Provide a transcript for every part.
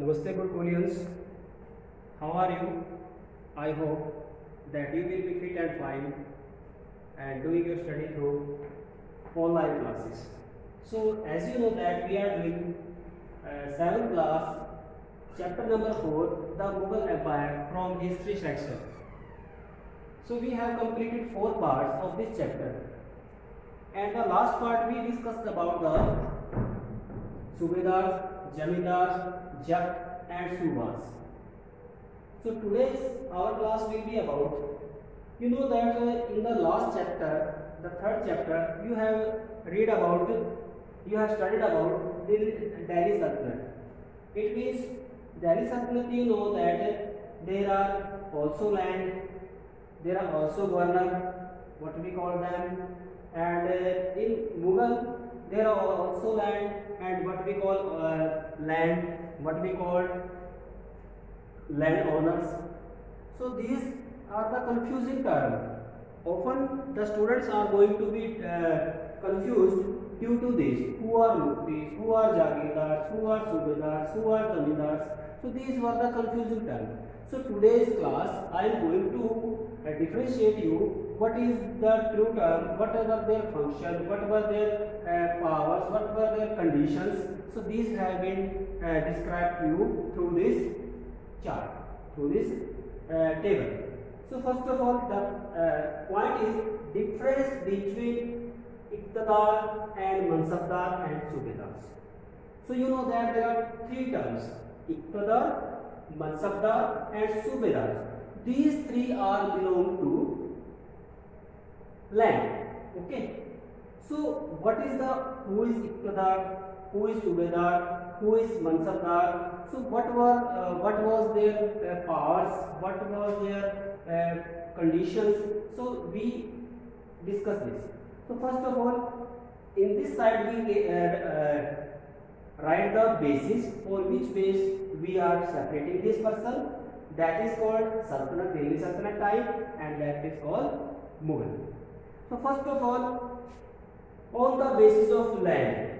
Namaste, good Koreans. How are you? I hope that you will be fit and fine and doing your study through online classes. So, as you know that we are doing 7th class, chapter number 4, the Mughal Empire from history section. So, we have completed 4 parts of this chapter, and the last part we discussed about the Subedars, Jamindars, Jak and Subas. So today's our class will be about, you know that in the last chapter, the third chapter, you have studied about the Delhi Sultanate. It means Delhi Sultanate, you know that there are also land, there are also governor, what we call them, and in Mughal there are also land and what we call what we call landowners. So these are the confusing terms. Often the students are going to be confused due to this. Who are muftis, who are jagirdars, who are subedars, who are zamindars. So these were the confusing terms. So today's class I am going to differentiate you what is the true term, what are their function, what were their powers, what were their conditions. So these have been described to you through this chart, through this table. So first of all, the point is difference between Iqtidar and Mansabdar and Subedars. So you know that there are three terms: Iqtidar, Mansabdar and Subedars. These three are belong to land. Okay. So what is the who is Iqtidar, who is Subedar, who is Mansabdar? So what was their powers, what was their conditions? So we discuss this. So first of all, in this side we write the basis on which base we are separating this person. That is called Sultanate, Delhi Sultanate type, and that is called Mughal. So first of all, on the basis of land,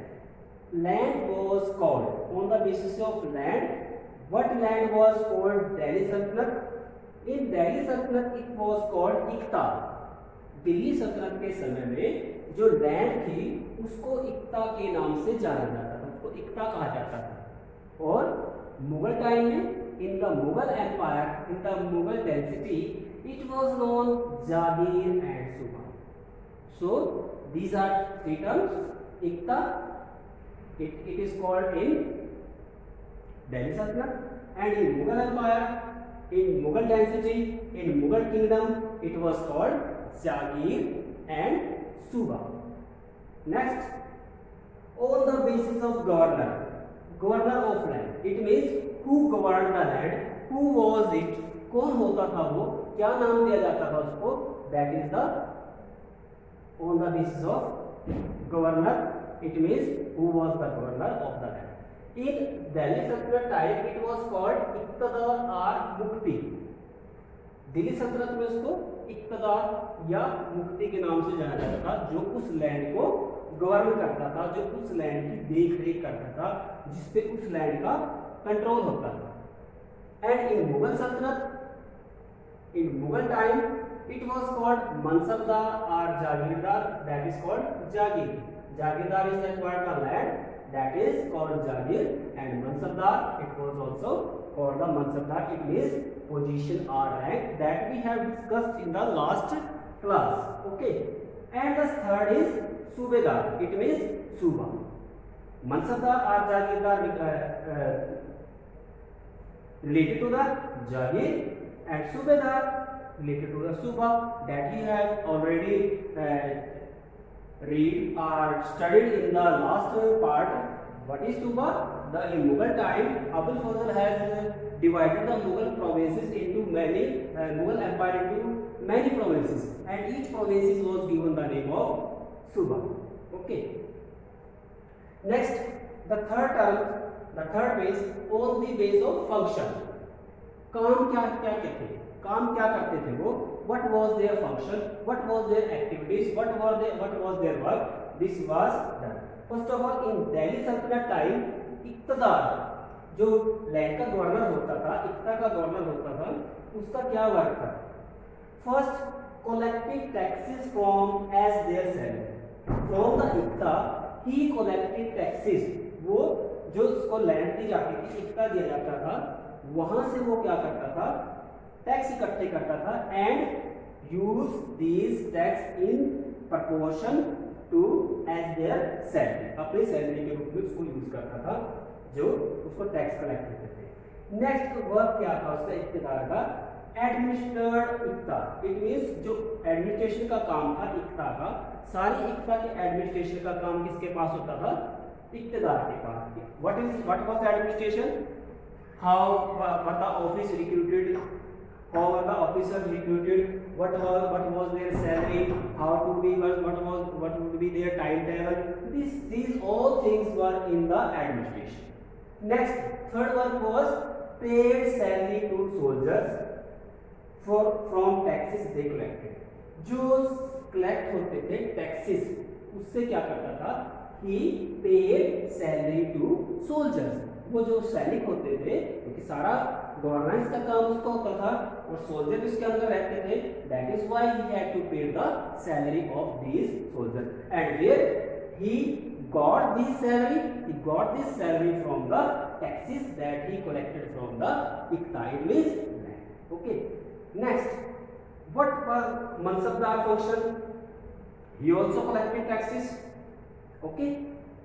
land was called, on the basis of land, what land was called Delhi Sultanate? In Delhi Sultanate it was called Iqta. Delhi सल्तनत के समय में जो land थी उसको इक्ता के नाम से जाना जाता था, उसको इक्ता कहा जाता था. और मुगल टाइम में in the Mughal empire, in the Mughal density, it was known jagir and suba. So these are three terms. Ikta, it is called in Delhi Sultanate, and in Mughal Empire, in Mughal dynasty, in Mughal kingdom, it was called Jagir and Suba. Next, on the basis of governor, governor of land, it means who governed the land, who was it, कौन होता था वो, क्या नाम दिया जाता था उसको, that is the on the basis of governor, it means who was the governor of the land. In Delhi Sultanate time it was called Iqtidar or Mukti. Delhi सल्तनत में उसको इक्तदार या मुक्ति के नाम से जाना जाता था, जो उस लैंड को गवर्न करता था, जो उस लैंड की देख रेख करता था, जिसपे उस लैंड का कंट्रोल होता था. एंड इन मुगल सल्तनत, in Mughal time, it was called Mansabdar or Jagirdar, that is called Jagir. Jagirdar is acquired the land, that is called Jagir, and Mansabdar, it was also called the Mansabdar. It means position or rank, that we have discussed in the last class. Okay. And the third is Subedar, it means Suba. Mansabdar or Jagirdar related to the Jagir, and Subedar related to the Suba, that you have already read or studied in the last part. What is Suba? In Mughal time, Abul Fazl has divided the Mughal provinces into many, Mughal empire into many provinces, and each province was given the name of Suba. Okay. Next, the third term, the third base, on the base of function. काम क्या क्या कहते हैं, काम क्या करते थे वो, what was their function, what was their activities, what was their work, this was done. First of all, in Delhi Sultanate time, Iqtidar, जो लैंड का गवर्नर होता था, इक्ता का गवर्नर होता था, उसका क्या वर्क था? First, collected taxes from as their salary. From the इक्ता he collected taxes. वो जो उसको लैंड दी जाती थी, इक्ता दिया जाता था, वहां से वो क्या करता था? टैक्स इकट्ठे करता था and use these tax in proportion to as their salary. अपनी सैलरी के रूप में उसको यूज करता था जो उसको टैक्स कलेक्ट करते थे. नेक्स्ट वर्क क्या था उसका इक्तेदार का? एडमिनिस्ट्रेड इक्ता. इट मींस जो एडमिनिस्ट्रेशन का काम था इक्ता का, सारी इक्ता के एडमिनिस्ट्रेशन का काम किसके पास होता था? इक्तेदार के पास. What was administration? How were the office recruited, how were the officers recruited, what was their salary, how to be what would be their timetable. These all things were in the administration. Next, third one was paid salary to soldiers from taxes they collected. जो collect होते थे taxes, उससे क्या करता था? he paid salary to soldiers. वो जो सैनिक होते थे, क्योंकि सारा गवर्नेंस का काम उसका होता था और सोल्जर उसके अंदर रहते थे, that is why he had to pay the salary of these soldiers. And where he got this salary? He got this salary from the taxes that he collected from the ikta. It means land. Okay. Next, what was mansabdar function? He also collected taxes. Okay,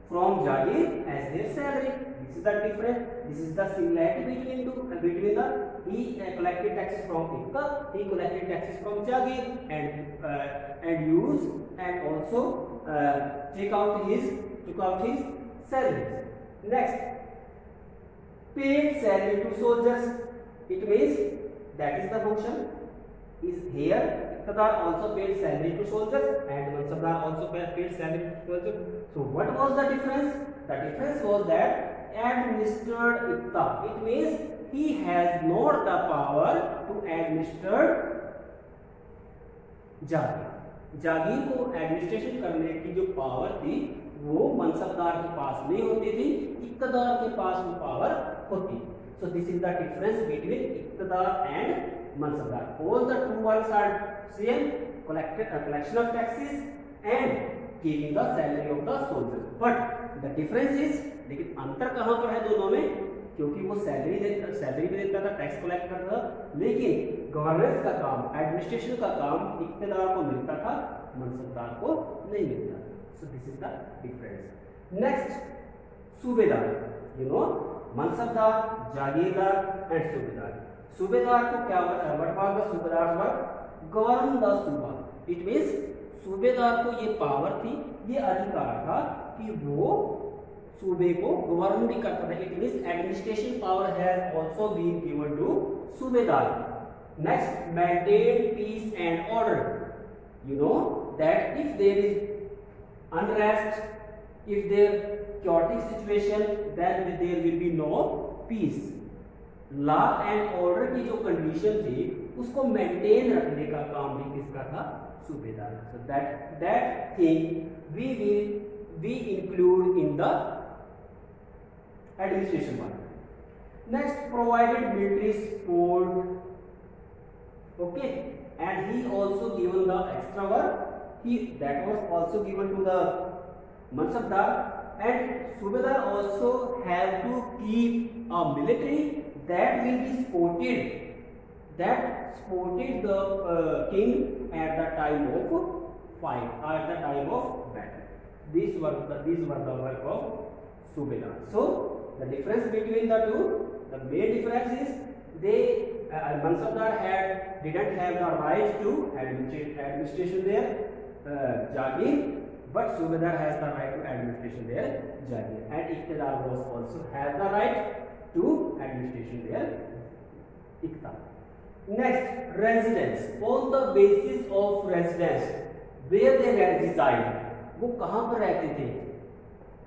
from Jagir as their salary. This is the difference. This is the similarity between the he collected taxes from Ikta, he collected taxes from Jagir and used and also took out his salaries. Next, paid salary to soldiers. It means that is the function. Is here Iqtadar also paid salary to soldiers and Mansabdar also paid salary to soldiers. So what was the difference? The difference was that administered Iqta. It means he has not the power to administer Jagir. जागीर को administration करने की जो power थी वो मनसबदार के पास नहीं होती थी, इक्तदार के पास वो पावर होती. So this is the difference between iqtadar and mansabdar. All the two works are same, collection of taxes and giving the salary of the soldiers. But the difference is, लेकिन अंतर कहाँ पर है दोनों में? क्योंकि वो सैलरी भी देता था, टैक्स कलेक्ट करता था, लेकिन गवर्नेंस का काम, एडमिनिस्ट्रेशन का काम इक्तदार को मिलता था, मनसबदार को नहीं मिलता था. So this is the difference. Next, सूबेदार. You know, mansabdar, Jagirdar and सूबेदार. सूबेदार को क्या व्हाट वाज द सूबेदार वर्क? गवर्न द सूबा. इट मींस सूबेदार को ये पावर थी, ये अधिकार था कि वो सूबे को गवर्न भी करता था. It means administration power has also been given to subedar. Next, maintain peace and order. You know that if there is unrest, if there chaotic situation, then there will be no peace. Law and order की जो condition थी उसको maintain रखने का काम भी किसका था? सूबेदार. So that thing we include in the administration part. Next, provided military support. Okay, and he also given the extra work. That was also given to the Mansabdar, and Subedar also have to keep a military that will be supported the king at the time of fight, at the time of battle. These were the work of Subedar. So the difference between the two, the main difference is Mansabdar didn't have the right to administration there, Jagir. But Subedar has the right to administration there, Jagir, and Iqtidar was also have the right to administration there, Iqta. Next, residence. On the basis of residence, where they reside, वो कहाँ पर रहते थे?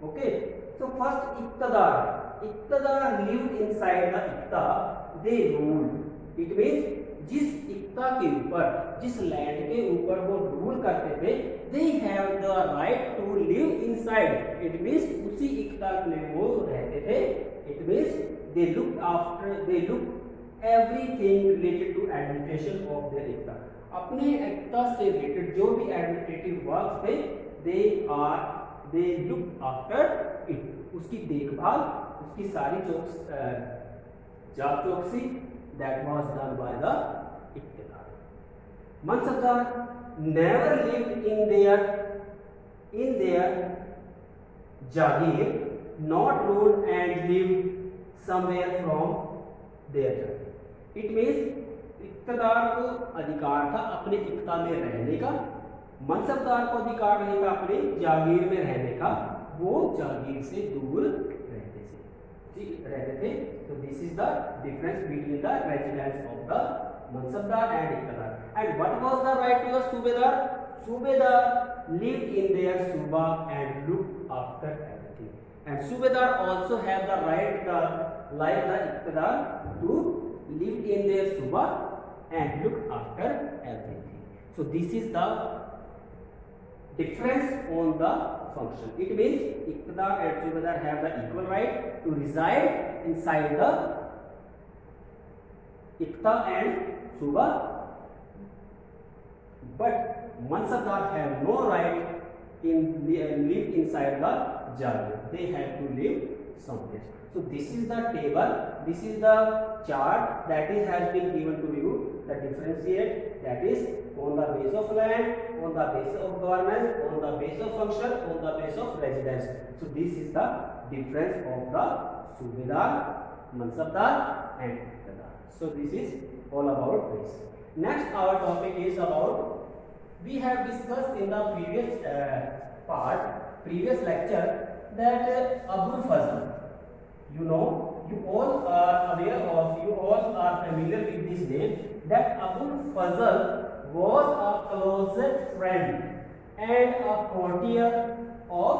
Okay. So first, Iqtidar lived inside the Iqta. They ruled. It means जिस इक्ता के ऊपर, जिस land के ऊपर वो रूल करते थे, they have the right to live inside. It means उसी इक्ता में वो रहते थे. It means they look everything related to administration of their ICTA. अपने ICTA से related जो भी administrative works थे, they look after it. उसकी देखभाल, उसकी सारी जाप चौकसी that was done by the इक्तदार. Mansabdar never lived in their Jagir, not ruled and lived somewhere from their Jagir. It means इक्तदार को अधिकार था अपने इक्ता में रहने का, मनसबदार को अधिकार नहीं था अपने जागीर में रहने का, वो जागीर से दूर रहते थे. So this is the difference between the residence of the mansabdar and iqtadar. And what was the right to the subedar? Subedar lived in their suba and looked after everything. And subedar also have the right, like the iqtadar, to live in their suba and look after everything. So this is the difference on the function. It means iqtadar and subedar have the equal right to reside inside the iqta and suba, but mansabdar have no right in live inside the jagir. They have to live someplace. So this is the table, this is the chart that is has been given to you. The differentiate, that is on the base of land, on the base of governance, on the base of function, on the base of residence. So this is the difference of the subedar, mansabdar and iqtadar. So this is all about this. Next our topic is about, we have discussed in the previous lecture that Abul Fazl, you know, you all are aware of, you all are familiar with this name, that Abul Fazl was a close friend and a courtier of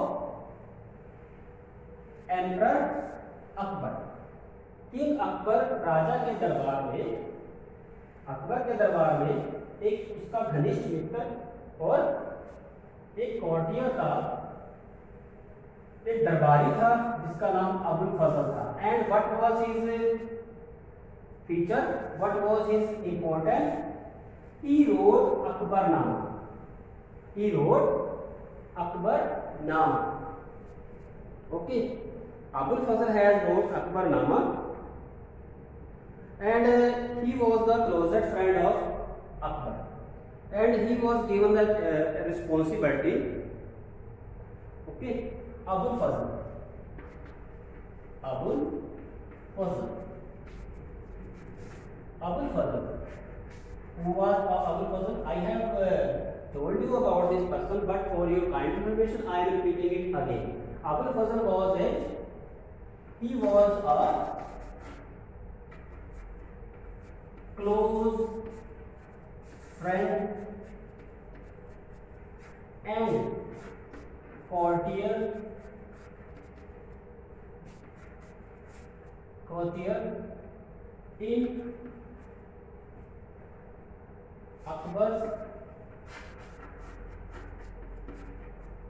Emperor Akbar. King Akbar राजा के दरबार में, अकबर के दरबार में एक उसका घनिष्ठ मित्र और एक कोर्टियर था, एक दरबारी था जिसका नाम अबुल फजल था. And what was his feature, what was his importance? He wrote Akbarnama. He wrote Akbarnama. Okay, Abul Fazal has wrote Akbarnama and he was the closest friend of Akbar, and he was given the responsibility. Okay, Abul Fazl, Abul Fazl, Abul Fazl. Who was Abul Fazl? I have told you about this person, but for your kind information, I am repeating it again. Abul Fazl was a close friend and courtier in Akbar's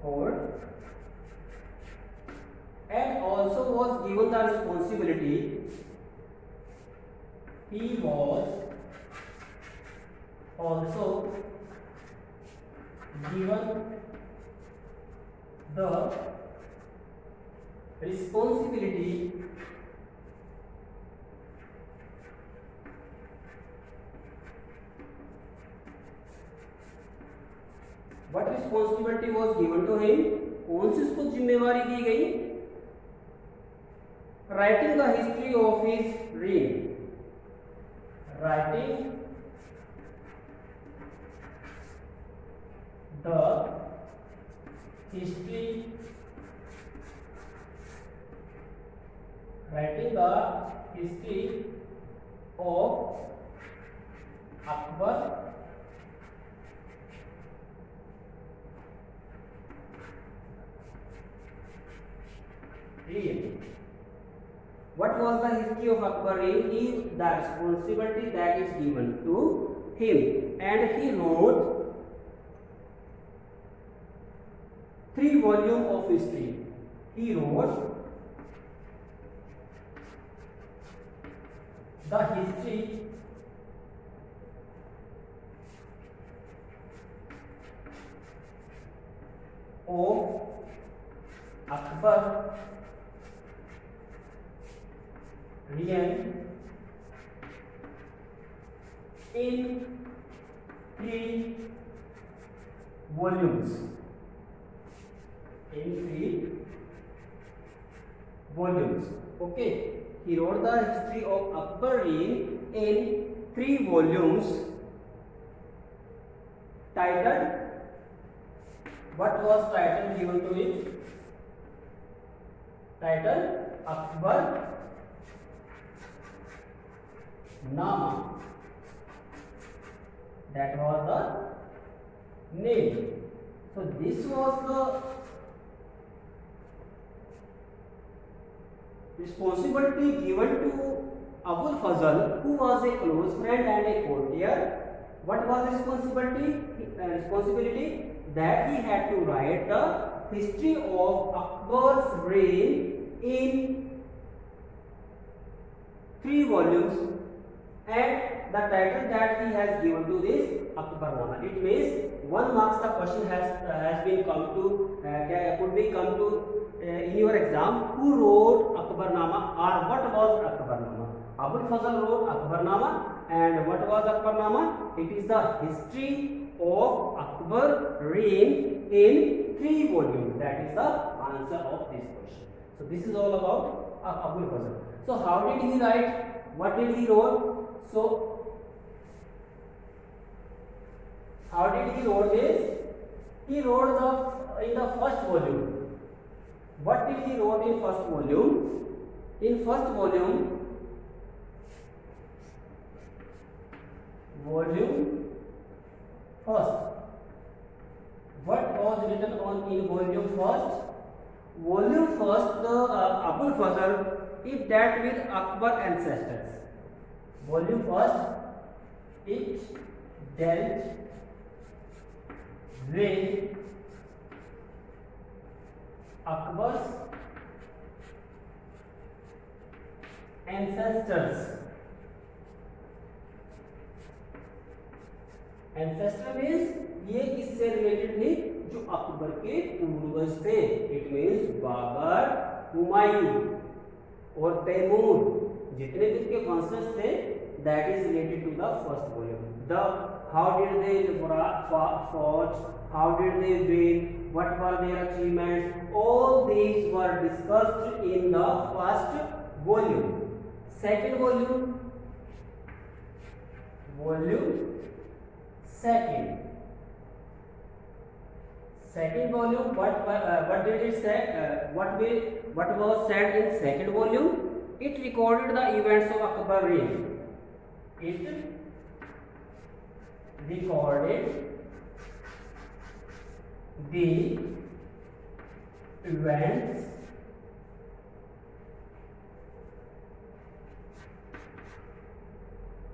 court, and also was given the responsibility. He was also given the responsibility what responsibility was given to him? कौन सी उसको जिम्मेवारी दी गई? Writing the history of his reign. Writing the history, of Akbar reign. What was the history of Akbar reign? Is the responsibility that is given to him, and he wrote 3 volumes of history. He wrote the history of Akbar reign in 3 volumes. In 3 volumes. Okay, he wrote the history of Akbar reign in 3 volumes. Titled, what was title given to it? Title Akbar Nama. That was the name. So this was the responsibility given to Abul Fazl, who was a close friend and a courtier. What was responsibility? Responsibility that he had to write the history of Akbar's reign in 3 volumes, and the title that he has given to this Akbarnama. It means 1 marks the question has been come to could be come to in your exam. Who wrote Akbarnama, or what was Akbarnama? Abul Fazl wrote Akbarnama, and what was Akbarnama? It is the history of Akbar reign in 3 volumes. That is the answer of this question. So this is all about Abul Fazl. So how did he write? What did he wrote? So how did he wrote this? He wrote in the first volume. What did he wrote in first volume? In first volume, first, what was written on in volume first? Volume first, the Abul Fazl, it dealt with Akbar ancestors. Volume first, it dealt with Akbar's ancestors. Ancestor means ये किससे related थे? जो अकबर के पूर्वज थे. It means Babar, Humayun और तैमूर, जितने भी उनके वंशज थे, that is related to the first volume. The how did they fought, how did they win, what were their achievements, all these were discussed in the first volume. Second volume, second volume, what did it say? What was said in second volume? It recorded the events of Akbar reign. It recorded the events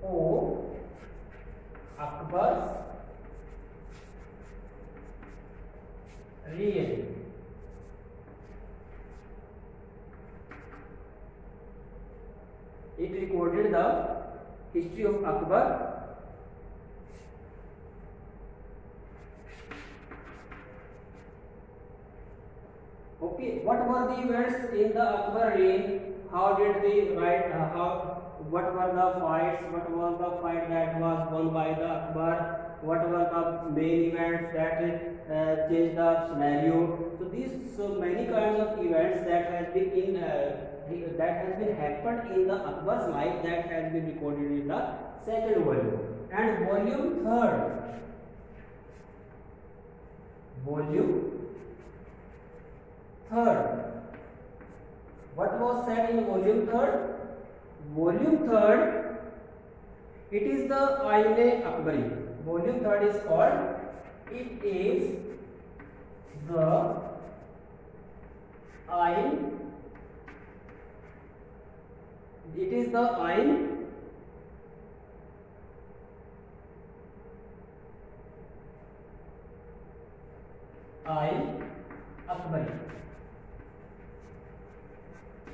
of Akbar's reign. It recorded the history of Akbar. Okay, what were the events in the Akbar reign? How did they write? What were the fights? What was the fight that was won by the Akbar? What were the main events that changed the scenario? So these many kinds of events that has been happened in the Akbar's life, that has been recorded in the second volume. And volume third, what was said in volume third? Volume third, it is the Aine Akbari. Volume third is called, it is the Ain, it is the Ain Akbari.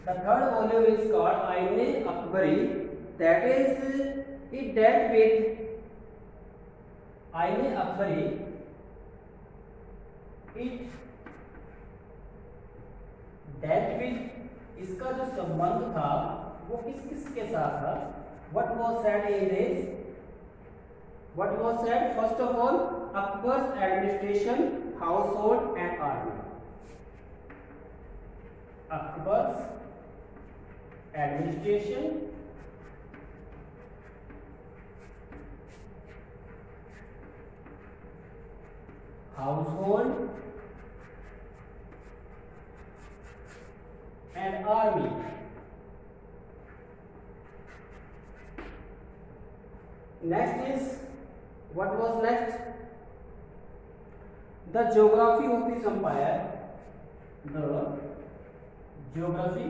The third volume is called Aine Akbari. that is it dealt with आईने Akbari, it dealt with, इसका जो संबंध था वो किस किस के साथ था? What was said in this? What was said? First of all, Akbar's administration, household and army. Akbar's administration, household and army. Next is, what was next? The geography of this empire. The geography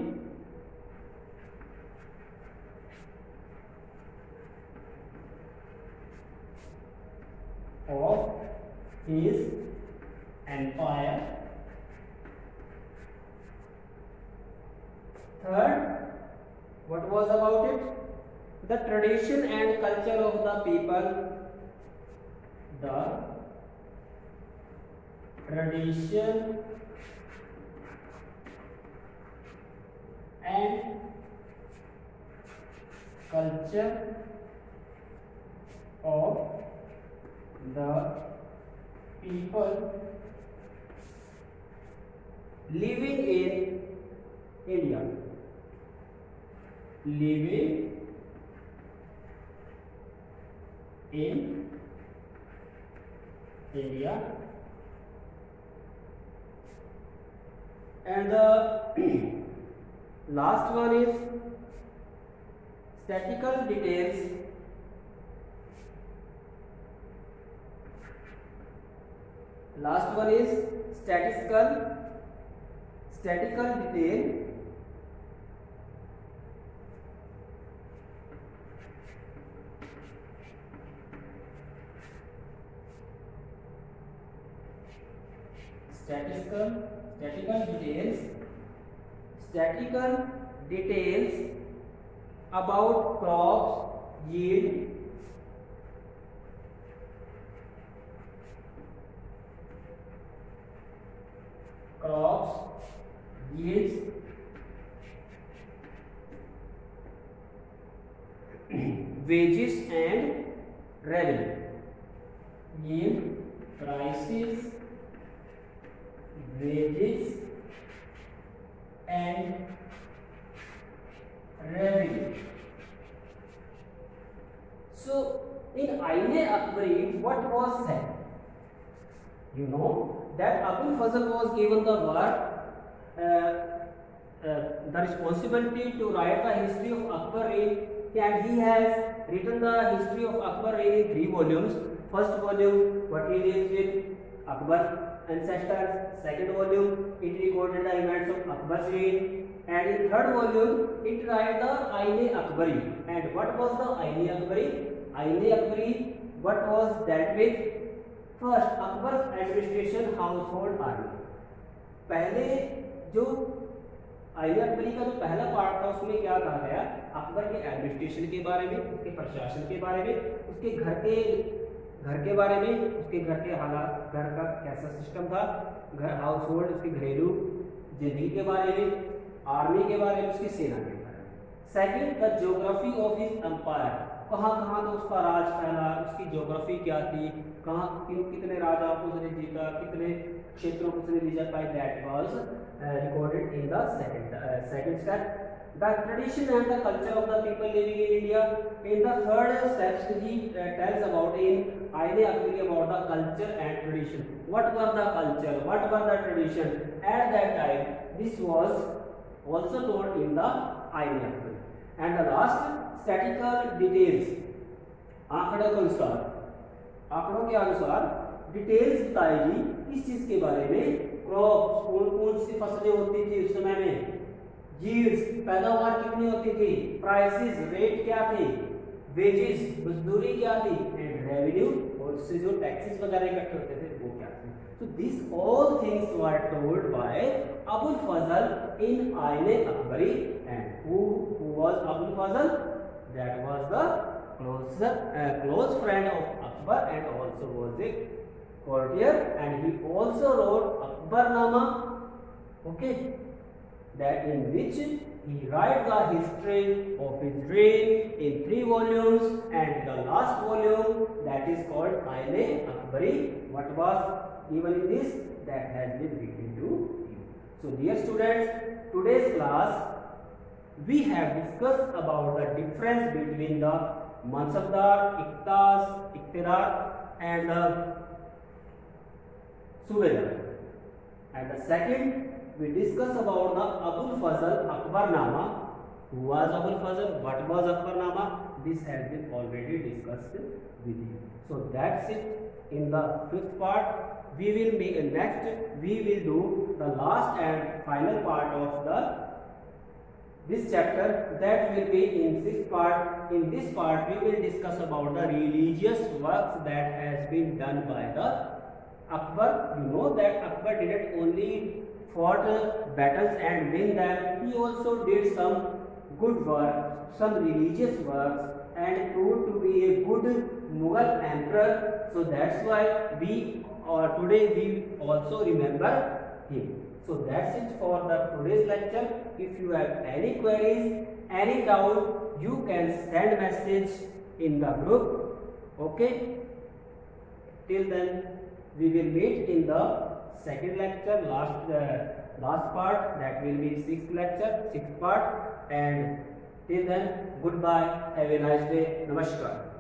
of his empire. Third, what was about it? The tradition and culture of the people. The tradition and culture of the people living in India. Living in India. And the last one is statistical details. Last one is statistical detail. Statistical details about crops, yield, yields, wages and revenue. Yield, prices, wages and revenue. So in Aine Akbari, what was said? You know that Abul Fazl was given the work, the responsibility to write the history of Akbar reign, and he has written the history of Akbar reign in 3 volumes. First volume, what he deals with Akbar ancestors. Second volume, it recorded the events of Akbar's reign, and in third volume, it write the Aine Akbari. And what was the Aine Akbari? Aine Akbari, what was dealt with? First, Akbar's administration, household, army. पहले जो आईने अकबरी का जो पहला part था उसमें क्या कहा गया? अकबर के एडमिनिस्ट्रेशन के बारे में, उसके प्रशासन के बारे में, उसके घर के बारे में, उसके घर के हालात, घर का कैसा सिस्टम था, घर हाउस होल्ड, उसकी घरेलू जिंदगी के बारे में, आर्मी के बारे में, उसकी सेना के बारे में. Second, the geography of his empire. कहाँ कहाँ तो उसका राज फैला, उसकी ज्योग्राफी क्या थी, कहाँ कितने राजाओं को उसने जीता, कितने क्षेत्रों को उसने जीता पाई. That was recorded in the second step. The tradition and the culture of the people living in India. In the third steps, he tells about in Aine Akbari about the culture and tradition. What were the culture? What were the tradition at that time? This was also told in the Aine Akbari. And the last, statistical details. आंकड़ों के अनुसार details बताएगी किस चीज के बारे में? Crops, कौन कौन सी फसलें होती थी उस समय में, यील्ड्स, पैदावार कितनी होती थी, प्राइसेस, रेट क्या थे, वेजेस, मजदूरी क्या थी, एंड रेवेन्यू, और उससे जो टैक्सेस वगैरह इकट्ठे होते थे वो क्या थे. So these all things were told by Abul Fazl in Aine Akbari. And who was Abul Fazl? that was the close friend of Akbar and also was a courtier, and he also wrote Akbarnama, okay, that in which he writes the history of his reign in 3 volumes, and the last volume, that is called Aine Akbari, what was given in this, that has been written to you. So dear students, today's class we have discussed about the difference between the Mansabdar, Iqtas, Iqtidar and the Subedar. And the second, we discuss about the Abul Fazl Akbarnama. Who was Abul Fazl? What was Akbarnama? This has been already discussed with you. So that's it in the 5th part. We will make next. We will do the last and final part of this chapter. That will be in 6th part. In this part, we will discuss about the religious works that has been done by the Akbar. You know that Akbar didn't only fought battles and win them, he also did some good work, some religious works, and proved to be a good Mughal emperor. So that's why we today we also remember him. So that's it for the today's lecture. If you have any queries, any doubt, you can send message in the group. Okay. Till then, we will meet in the second lecture, last part, that will be 6th lecture, 6th part, and till then, goodbye, have a nice day, namaskar.